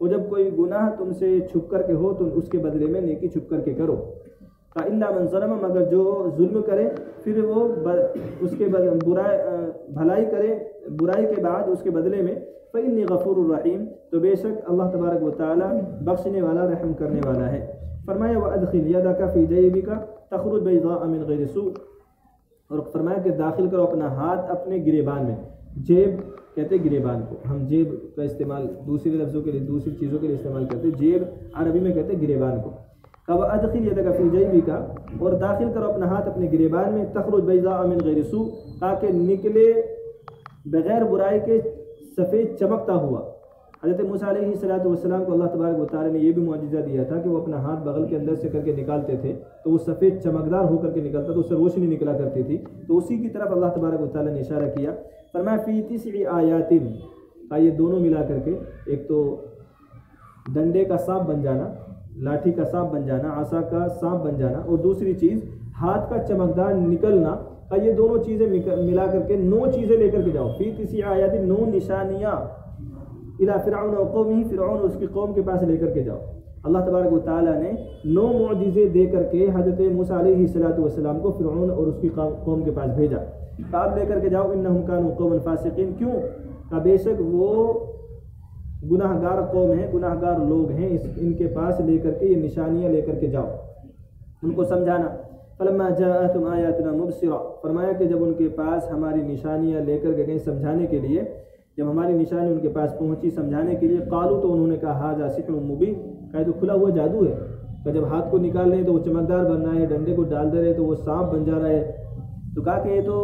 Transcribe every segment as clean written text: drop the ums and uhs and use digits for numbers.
اور جب کوئی گناہ تم سے چھپ کر کے ہو تو اس کے بدلے میں نیکی چھپ کر کے کرو. الا من ظلم، مگر جو ظلم کرے پھر وہ اس کے بھلائی کرے برائی کے بعد اس کے بدلے میں، فإنی غفور الرحیم، تو بے شک اللہ تبارک و تعالی بخشنے والا رحم کرنے والا ہے. فرمایا وَأَدْخِلْ يَدَكَ فِي جَيْبِكَ تَخْرُجْ بَيْضَاءَ مِنْ غَيْرِ سُوءٍ، اور فرمایا کہ داخل کرو اپنا ہاتھ اپنے گریبان میں. جیب کہتے ہیں گریبان کو، ہم جیب کا استعمال دوسرے لفظوں کے لیے دوسری چیزوں کے لیے استعمال کرتے ہیں، جیب عربی میں کہتے ہیں گریبان کو. وَأَدْخِلْ يَدَكَ فِي جَيْبِكَ، اور داخل کرو اپنا ہاتھ اپنے گریبان میں، تخرج بَيْضَاءَ مِنْ غَيْرِ سُوءٍ، تاکہ نکلے بغیر برائی کے سفید چمکتا ہوا. حضرت موسیٰ علیہ السلام کو اللہ تبارک و تعالیٰ نے یہ بھی معجزہ دیا تھا کہ وہ اپنا ہاتھ بغل کے اندر سے کر کے نکالتے تھے تو وہ سفید چمکدار ہو کر کے نکلتا تو اس سے روشنی نکلا کرتی تھی. تو اسی کی طرف اللہ تبارک و تعالیٰ نے اشارہ کیا. فرمایا فی 9 آیات، یہ دونوں ملا کر کے، ایک تو ڈنڈے کا سانپ بن جانا، لاٹھی کا سانپ بن جانا، عصا کا سانپ بن جانا، اور دوسری چیز ہاتھ کا چمکدار نکلنا، یہ دونوں چیزیں ملا کر کے 9 چیزیں لے کر کے جاؤ. فی 9 آیات، 9 نشانیاں الی فرعون و قومہ، فرعون اور اس کی قوم کے پاس لے کر کے جاؤ. اللہ تبارک و تعالیٰ نے 9 معجزے دے کر کے حضرت موسیٰ علیہ السلام کو فرعون اور اس کی قوم کے پاس بھیجا. آپ لے کر کے جاؤ، انہم کانوا قوما فاسقین، کیوں کہ بے شک وہ گناہ گار قوم ہیں، گناہ گار لوگ ہیں، ان کے پاس لے کر کے یہ نشانیاں لے کر کے جاؤ، ان کو سمجھانا. فلما جاءتهم آیاتنا مبصرہ، فرمایا کہ جب ان کے پاس ہماری نشانیاں لے کر کے گئے سمجھانے کے لیے، جب ہماری نشانی ان کے پاس پہنچی سمجھانے کے لیے، قالوا، تو انہوں نے کہا ھذا سحر مبین، کہ تو کھلا ہوا جادو ہے. کہ جب ہاتھ کو نکال رہے تو وہ چمکدار بن رہا ہے، ڈنڈے کو ڈال دے رہے تو وہ سانپ بن جا رہا ہے. تو کہا کہ یہ تو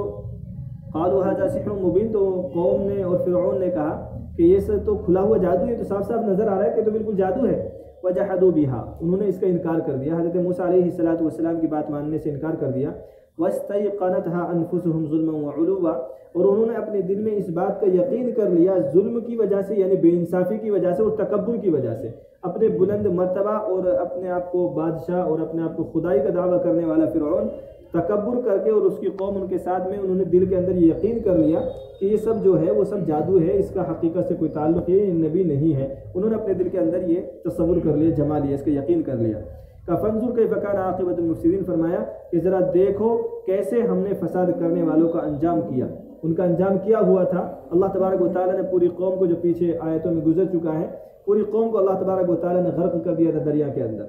قالوا ھذا سحر مبین، تو قوم نے اور فرعون نے کہا کہ یہ سب تو کھلا ہوا جادو ہے، تو صاف صاف نظر آ رہا ہے کہ تو بالکل جادو ہے. وجحدوا بها، انہوں نے اس کا انکار کر دیا، حضرت موسیٰ علیہ السلام کی بات ماننے سے انکار کر دیا. واستيقنتها انفسهم ظلما وعلوا، اور انہوں نے اپنے دل میں اس بات کا یقین کر لیا ظلم کی وجہ سے، یعنی بے انصافی کی وجہ سے اور تکبر کی وجہ سے. اپنے بلند مرتبہ اور اپنے آپ کو بادشاہ اور اپنے آپ کو خدائی کا دعویٰ کرنے والا فرعون تکبر کر کے، اور اس کی قوم ان کے ساتھ میں، انہوں نے دل کے اندر یہ یقین کر لیا کہ یہ سب جو ہے وہ سب جادو ہے، اس کا حقیقت سے کوئی تعلق یہ نبی نہیں ہے. انہوں نے اپنے دل کے اندر یہ تصور کر لیا، جما لیا، اس کا یقین کر لیا. فانظر کیف کان عاقبۃ المفسدین، فرمایا کہ ذرا دیکھو کیسے ہم نے فساد کرنے والوں کا انجام کیا. ان کا انجام کیا ہوا تھا. اللہ تبارک و تعالیٰ نے پوری قوم کو، جو پیچھے آیتوں میں گزر چکا ہے، پوری قوم کو اللہ تبارک و تعالیٰ نے غرق کر دیا تھا دریا کے اندر.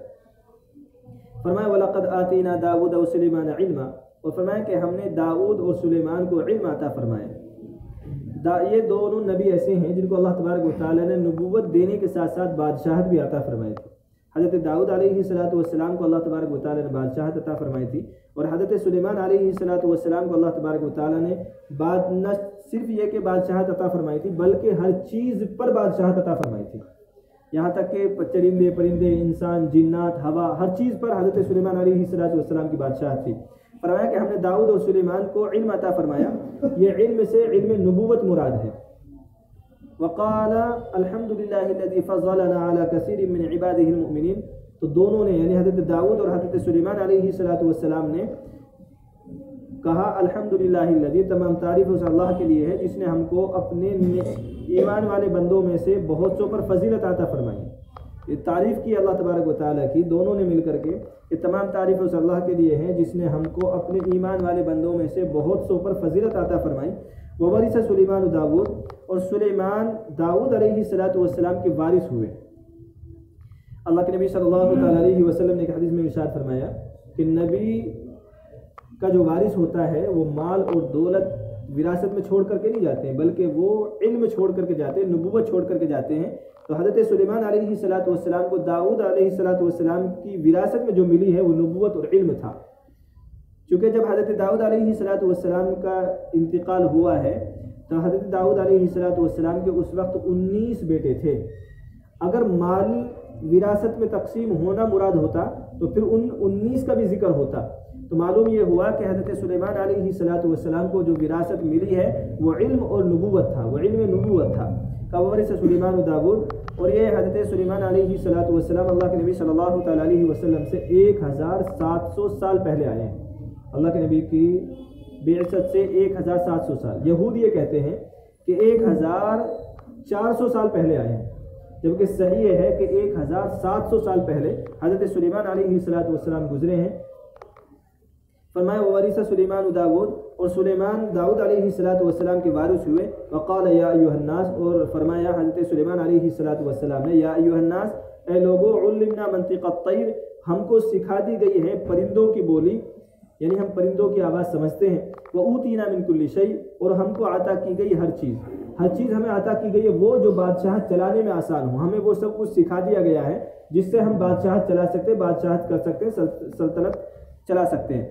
فرمایا وَلَقَدْ آتَيْنَا دَاوُودَ وَسُلَيْمَانَ عِلْمًا، اور فرمایا کہ ہم نے داؤد اور سلیمان کو علم عطا فرمایا. یہ دونوں نبی ایسے ہیں جن کو اللہ تبارک و تعالیٰ نے نبوت دینے کے ساتھ ساتھ بادشاہت بھی عطا فرمائی تھی. حضرت داؤد علیہ السلام کو اللہ تبارک و تعالیٰ نے بادشاہت عطا فرمائی تھی، اور حضرت سلیمان علیہ السلام کو اللہ تبارک و تعالیٰ نے نہ صرف یہ کہ بادشاہت عطا فرمائی تھی، بلکہ ہر چیز پر بادشاہت عطا فرمائی تھی. یہاں تک کہ چرندے پرندے، انسان، جنات، ہوا، ہر چیز پر حضرت سلیمان علیہ السلام کی بادشاہت تھی. فرمایا کہ ہم نے داؤد اور سلیمان کو علم عطا فرمایا. یہ علم سے علم نبوت مراد ہے. وقال الحمد للہ الذی فضلنا علی کثیر من عباده المؤمنین، تو دونوں نے یعنی حضرت داؤد اور حضرت سلیمان علیہ السلام نے کہا الحمدللہ الذی، تمام تعریف اس اللہ کے لیے ہے جس نے ہم کو اپنے ایمان والے بندوں میں سے بہت سو پر فضیلت عطا فرمائی. یہ تعریف کی اللہ تبارک و تعالیٰ کی دونوں نے مل کر کے، یہ تمام تعریف اس اللہ کے لیے ہے جس نے ہم کو اپنے ایمان والے بندوں میں سے بہت سو پر فضیلت عطا فرمائی. وورث سلیمان داؤد، اور سلیمان داؤد علیہ السلام کے وارث ہوئے. اللہ کے نبی صلی اللہ تعالیٰ علیہ وسلم نے ایک حدیث میں ارشاد فرمایا کہ نبی کا جو وارث ہوتا ہے وہ مال اور دولت وراثت میں چھوڑ کر کے نہیں جاتے ہیں، بلکہ وہ علم چھوڑ کر کے جاتے ہیں، نبوت چھوڑ کر کے جاتے ہیں. تو حضرت سلیمان علیہ السلام کو داؤد علیہ السلام کی وراثت میں جو ملی ہے وہ نبوت اور علم تھا. چونکہ جب حضرت داؤد علیہ السلام کا انتقال ہوا ہے تو حضرت داؤد علیہ السلام کے اس وقت 19 بیٹے تھے. اگر مال وراثت میں تقسیم ہونا مراد ہوتا تو پھر ان 19 کا بھی ذکر ہوتا. تو معلوم یہ ہوا کہ حضرت سلیمان علیہ السلام کو جو وراثت ملی ہے وہ علم اور نبوت تھا، وہ علم نبوت تھا. وورث سلیمان داؤد، اور یہ حضرت سلیمان علیہ السلام اللہ کے نبی صلی اللہ تعالیٰ علیہ وسلم سے 1700 سال پہلے آئے ہیں. اللہ کے نبی کی بعثت سے 1700 سال. یہود یہ کہتے ہیں کہ 1400 سال پہلے آئے ہیں. جبکہ صحیح یہ ہے کہ 1700 سال پہلے حضرت سلیمان علیہ السلام گزرے ہیں. فرمایا وورث سلیمان داؤد، اور سلیمان داؤد علیہ السلام کے وارث ہوئے. وقال یا ایھا الناس، اور فرمایا حضرت سلیمان علیہ السلام نے یا ایھا الناس، اے لوگو، علمنا منطق الطیر، ہم کو سکھا دی گئی ہے پرندوں کی بولی، یعنی ہم پرندوں کی آواز سمجھتے ہیں. وَأُوتِينَا مِن كُلِّ شَيْءٍ، اور ہم کو عطا کی گئی ہر چیز ہمیں عطا کی گئی ہے، وہ جو بادشاہت چلانے میں آسان ہو. ہمیں وہ سب کچھ سکھا دیا گیا ہے جس سے ہم بادشاہت چلا سکتے، بادشاہت کر سکتے، سلطنت چلا سکتے ہیں.